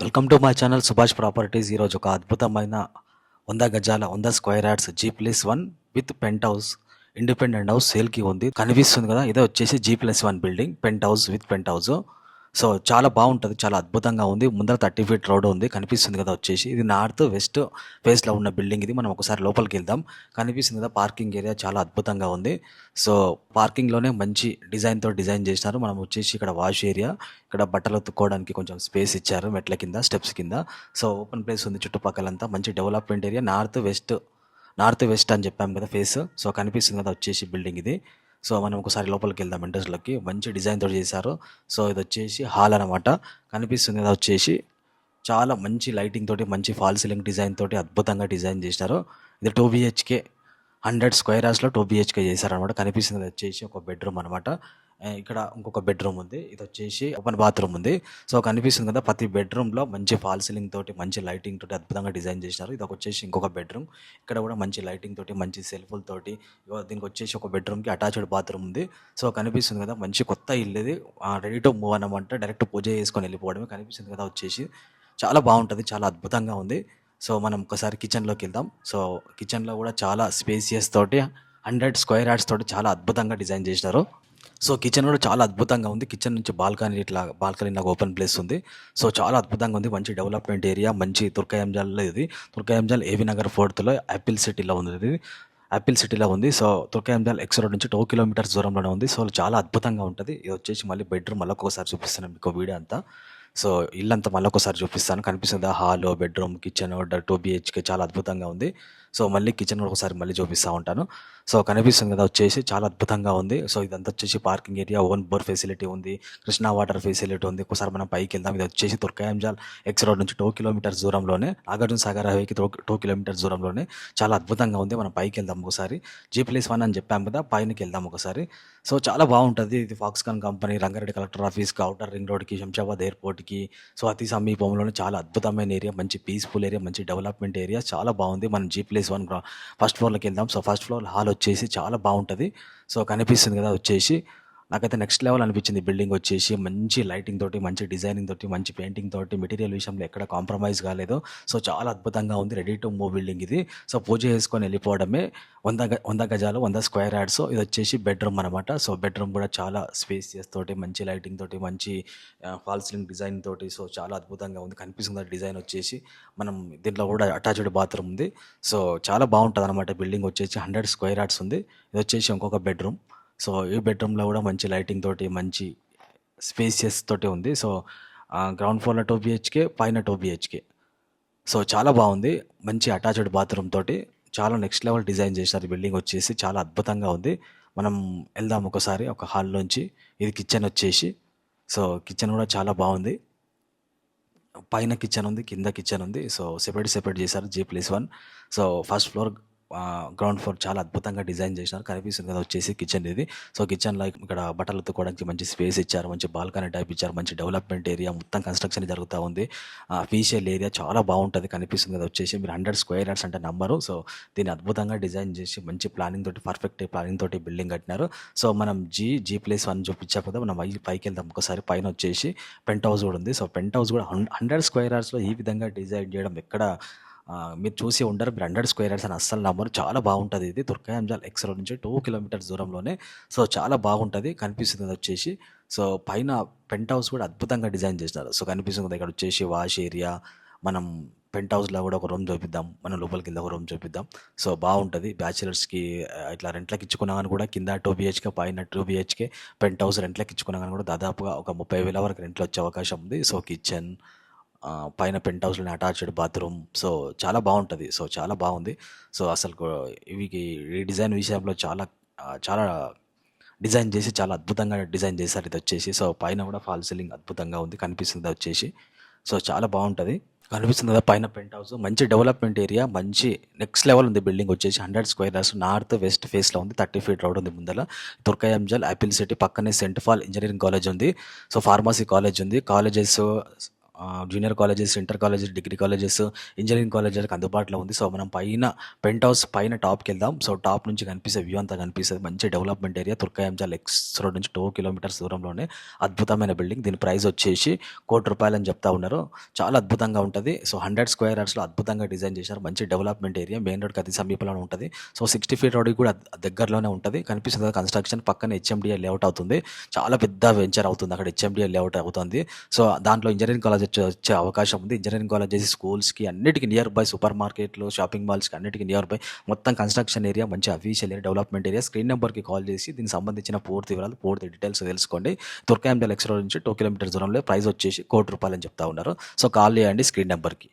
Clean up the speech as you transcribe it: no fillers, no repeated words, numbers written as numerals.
Welcome to my channel Subhash properties. ఈరోజు ఒక అద్భుతమైన 100 గజాల 100 square yards G+1 with pent house independent house సేల్కి ఉంది. కనిపిస్తుంది కదా, ఇదే వచ్చేసి G+1 building, pent house with pent house. So చాలా బాగుంటుంది, చాలా అద్భుతంగా ఉంది. ముందర 30 ఫీట్ రోడ్ ఉంది, కనిపిస్తుంది కదా. వచ్చేసి ఇది నార్త్ వెస్ట్ ఫేస్లో ఉన్న బిల్డింగ్. ఇది మనం ఒకసారి లోపలికి వెళ్దాం. కనిపిస్తుంది కదా, పార్కింగ్ ఏరియా చాలా అద్భుతంగా ఉంది. సో పార్కింగ్లోనే మంచి డిజైన్ చేసినారు. మనం వచ్చేసి ఇక్కడ వాష్ ఏరియా, ఇక్కడ బట్టలు ఉతుక్కోవడానికి కొంచెం స్పేస్ ఇచ్చారు, మెట్ల కింద స్టెప్స్ కింద. సో ఓపెన్ ప్లేస్ ఉంది చుట్టుపక్కలంతా, మంచి డెవలప్మెంట్ ఏరియా. నార్త్ వెస్ట్ అని చెప్పాం కదా ఫేస్. సో కనిపిస్తుంది కదా వచ్చేసి బిల్డింగ్ ఇది. సో మనం ఒకసారి లోపలికి వెళ్దాం. ఎంట్రన్స్లోకి మంచి డిజైన్ తోటి చేశారు. సో ఇది వచ్చేసి హాల్ అనమాట. కనిపిస్తుంది కదా వచ్చేసి చాలా మంచి లైటింగ్ తోటి, మంచి ఫాల్ సీలింగ్ డిజైన్ తోటి అద్భుతంగా డిజైన్ చేసినారు. ఇది 2 BHK 100 స్క్వేర్ యార్డ్స్లో 2 BHK చేశారనమాట. కనిపిస్తుంది వచ్చేసి ఒక బెడ్రూమ్ అనమాట. ఇక్కడ ఇంకొక బెడ్రూమ్ ఉంది. ఇది వచ్చేసి ఓపెన్ బాత్రూమ్ ఉంది. సో కనిపిస్తుంది కదా, ప్రతి బెడ్రూమ్లో మంచి ఫాల్ సీలింగ్ తోటి, మంచి లైటింగ్ తోటి అద్భుతంగా డిజైన్ చేసినారు. ఇది వచ్చేసి ఇంకొక బెడ్రూమ్. ఇక్కడ కూడా మంచి లైటింగ్ తోటి, మంచి సెల్ఫుల తోటి. దీనికి వచ్చేసి ఒక బెడ్రూమ్కి అటాచ్డ్ బాత్రూమ్ ఉంది. సో కనిపిస్తుంది కదా, మంచి కొత్త ఇల్లు ఇది. రెడీ టు మూవ్ అనమాట. డైరెక్ట్ పూజ చేసుకొని వెళ్ళిపోవడమే. కనిపిస్తుంది కదా వచ్చేసి చాలా బాగుంటుంది, చాలా అద్భుతంగా ఉంది. సో మనం ఒకసారి కిచెన్లోకి వెళ్దాం. సో కిచెన్లో కూడా చాలా స్పేసియస్ తోటి 100 స్క్వేర్ యార్డ్స్ తోటి చాలా అద్భుతంగా డిజైన్ చేసినారు. సో కిచెన్ కూడా చాలా అద్భుతంగా ఉంది. కిచెన్ నుంచి బాల్కనీ లాగా ఓపెన్ ప్లేస్ ఉంది. సో చాలా అద్భుతంగా ఉంది. మంచి డెవలప్మెంట్ ఏరియా, మంచి తుర్కయంజాల్లో ఇది. తుర్కయంజాల్ ఏవి నగర్ 4th యాపిల్ సిటీలో ఉంది. ఇది యాపిల్ సిటీలో ఉంది. సో తుర్కయంజాల్ ఎక్స్ రోడ్ నుంచి 2 కిలోమీటర్స్ దూరంలోనే ఉంది. సో చాలా అద్భుతంగా ఉంటుంది. ఇది వచ్చేసి మళ్ళీ బెడ్రూమ్ మళ్ళీ ఒకసారి చూపిస్తాను మీకు వీడియో అంతా. సో ఇల్లంతా మళ్ళీ ఒకసారి చూపిస్తాను. కనిపిస్తుందా, హాల్, బెడ్రూమ్, కిచెన్ 2 BHK చాలా అద్భుతంగా ఉంది. సో మళ్ళీ కిచెన్ కూడా ఒకసారి మళ్ళీ చూపిస్తూ ఉంటాను. సో కనిపిస్తుంది కదా వచ్చేసి చాలా అద్భుతంగా ఉంది. సో ఇదంతా వచ్చేసి parking area, own bore facility ఉంది, కృష్ణా వాటర్ ఫెసిలిటీ ఉంది. ఒకసారి మనం పైకి వెళ్దాం. ఇది వచ్చేసి తుర్కయంజాల్ ఎక్స్ రోడ్ నుంచి 2 కిలోమీటర్స్ దూరంలోనే, నాగార్జున సాగర్ హైవేకి 2 కిలోమీటర్స్ దూరంలోనే చాలా అద్భుతంగా ఉంది. మనం పైకి వెళ్దాం ఒకసారి. G+1 అని చెప్పాం కదా, పైనకి వెళ్దాం ఒకసారి. సో చాలా బాగుంటుంది. ఇది ఫాక్స్కాన్ కంపెనీ, రంగారెడ్డి కలెక్టర్ ఆఫీస్కి, అవుటర్ రింగ్ రోడ్కి, శంషాబాద్ ఎయిర్పోర్ట్కి, సో అతి సమీపంలోనే చాలా అద్భుతమైన ఏరియా, మంచి పీస్ఫుల్ ఏరియా, మంచి డెవలప్మెంట్ ఏరియా, చాలా బాగుంది. మనం G+1 ఫస్ట్ ఫ్లోర్లోకి వెళ్దాం. సో ఫస్ట్ ఫ్లోర్ హాల్ వచ్చేసి చాలా బాగుంటుంది. సో కనిపిస్తుంది కదా వచ్చేసి, నాకైతే నెక్స్ట్ లెవెల్ అనిపించింది. బిల్డింగ్ వచ్చేసి మంచి లైటింగ్ తోటి, మంచి డిజైనింగ్ తోటి, మంచి పెయింటింగ్ తోటి, మెటీరియల్ విషయంలో ఎక్కడ కాంప్రమైజ్ కాలేదు. సో చాలా అద్భుతంగా ఉంది. రెడీ టు మూవ్ బిల్డింగ్ ఇది. సో పూజ చేసుకొని వెళ్ళిపోవడమే. 100 గజాలు 100 స్క్వేర్ యార్డ్స్. ఇది వచ్చేసి బెడ్రూమ్ అనమాట. సో బెడ్రూమ్ కూడా చాలా స్పేసియస్ తోటి, మంచి లైటింగ్ తోటి, మంచి ఫాల్ సీలింగ్ డిజైన్ తోటి. సో చాలా అద్భుతంగా ఉంది. కనిపిస్తుంది డిజైన్ వచ్చేసి. మనం దీంట్లో కూడా అటాచ్డ్ బాత్రూమ్ ఉంది. సో చాలా బాగుంటుంది అనమాట. బిల్డింగ్ వచ్చేసి 100 స్క్వేర్ యార్డ్స్ ఉంది. ఇది వచ్చేసి ఇంకొక బెడ్రూమ్. సో ఈ బెడ్రూమ్లో కూడా మంచి లైటింగ్ తోటి, మంచి స్పేసియస్ తోటి ఉంది. సో గ్రౌండ్ ఫ్లోర్లో 2 BHK, పైన 2 BHK. సో చాలా బాగుంది. మంచి అటాచ్డ్ బాత్రూమ్ తోటి చాలా నెక్స్ట్ లెవెల్ డిజైన్ చేశారు. బిల్డింగ్ వచ్చేసి చాలా అద్భుతంగా ఉంది. మనం వెళ్దాం ఒకసారి ఒక హాల్లోంచి. ఇది కిచెన్ వచ్చేసి. సో కిచెన్ కూడా చాలా బాగుంది. పైన కిచెన్ ఉంది, కింద కిచెన్ ఉంది. సో సెపరేట్ చేశారు G+1. So first floor, ground floor చాలా అద్భుతంగా డిజైన్ చేసినారు. కనిపిస్తుంది కదా వచ్చేసి కిచెన్ ఇది. సో కిచెన్లో ఇక్కడ బట్టలు ఉతుక్కోవడానికి మంచి స్పేస్ ఇచ్చారు, మంచి బాల్కనీ టైప్ ఇచ్చారు, మంచి డెవలప్మెంట్ ఏరియా, మొత్తం కన్స్ట్రక్షన్ జరుగుతూ ఉంది. ఫీషియల్ ఏరియా చాలా బాగుంటుంది. కనిపిస్తుంది కదా వచ్చేసి. మీరు 100 స్క్వేర్ యార్డ్స్ అంటే నంబరు. సో దీన్ని అద్భుతంగా డిజైన్ చేసి మంచి ప్లానింగ్ తోటి, పర్ఫెక్ట్ ప్లానింగ్ తోటి బిల్డింగ్ కట్టినారు. సో మనం G+1 చూపించాక కదా, మనం పైకి వెళ్దాం ఒకసారి. పైన వచ్చేసి పెంట్ హౌస్ కూడా ఉంది. సో పెంట్ హౌస్ కూడా 100 స్క్వేర్ యార్డ్స్లో ఈ విధంగా డిజైన్ చేయడం ఎక్కడ మీరు చూసి ఉండరు. మీరు 100 స్క్వేర్ యార్డ్స్ అని అస్సలు నమ్మరు. చాలా బాగుంటుంది. ఇది తుర్కయంజాల్ ఎక్స్ రోడ్ నుంచి 2 కిలోమీటర్స్ దూరంలోనే. సో చాలా బాగుంటుంది. కనిపిస్తుంది వచ్చేసి. సో పైన పెంట్ హౌస్ కూడా అద్భుతంగా డిజైన్ చేసినారు. సో కనిపిస్తుంది ఇక్కడ వచ్చేసి వాష్ ఏరియా. మనం పెంట్ హౌస్లో కూడా ఒక రూమ్ చూపిద్దాం. మనం లోపలికి వెళ్ళి ఒక రూమ్ చూపిద్దాం. సో బాగుంటుంది. బ్యాచిలర్స్కి ఇట్లా రెంట్లకి ఇచ్చుకున్నా కానీ కూడా కింద 2 BHK, పైన 2 BHK పెంట్ హౌస్ రెంట్లకి ఇచ్చుకున్నా కానీ కూడా దాదాపుగా ఒక 30,000 వరకు రెంట్లు వచ్చే అవకాశం ఉంది. సో కిచెన్, పైన పెంట్ హౌస్లోనే అటాచ్డ్ బాత్రూమ్. సో చాలా బాగుంటుంది. సో చాలా బాగుంది. సో అసలు ఈ డిజైన్ విషయంలో చాలా డిజైన్ చేసి చాలా అద్భుతంగా డిజైన్ చేశారు. ఇది వచ్చేసి. సో పైన కూడా ఫాల్ సీలింగ్ అద్భుతంగా ఉంది. కనిపిస్తుంది వచ్చేసి. సో చాలా బాగుంటుంది. కనిపిస్తుంది కదా పైన పెంట్ హౌస్. మంచి డెవలప్మెంట్ ఏరియా, మంచి నెక్స్ట్ లెవెల్ ఉంది. బిల్డింగ్ వచ్చేసి 100 స్క్వేర్ యార్డ్స్, నార్త్ వెస్ట్ ఫేస్లో ఉంది. 30 ఫీట్ రోడ్ ఉంది ముందర. తుర్కయంజాల్ యాపిల్ సిటీ పక్కనే సెంట్ పాల్ ఇంజనీరింగ్ కాలేజ్ ఉంది. సో ఫార్మసీ కాలేజ్ ఉంది. Colleges junior colleges, inter colleges, degree colleges, engineering కాలేజెస్కి అందుబాటులో ఉంది. సో మనం పైన పెంట్ హౌస్ పైన టాప్కి వెళ్దాం. సో టాప్ నుంచి కనిపిస్తే వ్యూ అంతా కనిపిస్తుంది. మంచి development area. Turkayamjal X road నుంచి 2 కిలోమీటర్స్ దూరంలోనే అద్భుతమైన బిల్డింగ్. దీని ప్రైస్ వచ్చేసి ₹1,00,00,000 అని చెప్తా ఉన్నారు. చాలా అద్భుతంగా ఉంటుంది. సో 100 స్క్వేర్ యార్డ్స్లో అద్భుతంగా డిజైన్ చేశారు. మంచి డెవలప్మెంట్ ఏరియా. మెయిన్ రోడ్కి అతి సమీపంలోనే ఉంటుంది. సో 60 ఫీట్ రోడ్కి కూడా దగ్గరలోనే ఉంటుంది. కనిపిస్తుంది కన్స్ట్రక్షన్ పక్కన హెచ్ఎండిఏ లేఅవుట్ అవుతుంది. చాలా పెద్ద వెంచర్ అవుతుంది అక్కడ. హెచ్ఎండిఏ లేఅవుట్ అవుతుంది. సో దాంట్లో ఇంజనీరింగ్ కాలేజ్ వచ్చే అవకాశం ఉంది. ఇంజనీరింగ్ కాలేజెస్ స్కూల్స్కి అన్నిటికీ నియర్ బై, సూపర్ మార్కెట్లు, షాపింగ్ మాల్స్కి అన్నిటికీ నియర్ బై. మొత్తం కన్స్ట్రక్షన్ ఏరియా, మంచి official area, development area. Screen నెంబర్కి కాల్ చేసి దీనికి సంబంధించిన పూర్తి వివరాలు, పూర్తి డీటెయిల్స్ తెలుసుకోండి. తుర్కయంజాల్ ఎక్స్ రోడ్ నుంచి 2 కిలోమీటర్స్ దూరంలో. ప్రైస్ వచ్చేసి ₹1,00,00,000 అని చెప్తా ఉన్నారు. సో కాల్ చేయండి స్క్రీన్ నెంబర్కి.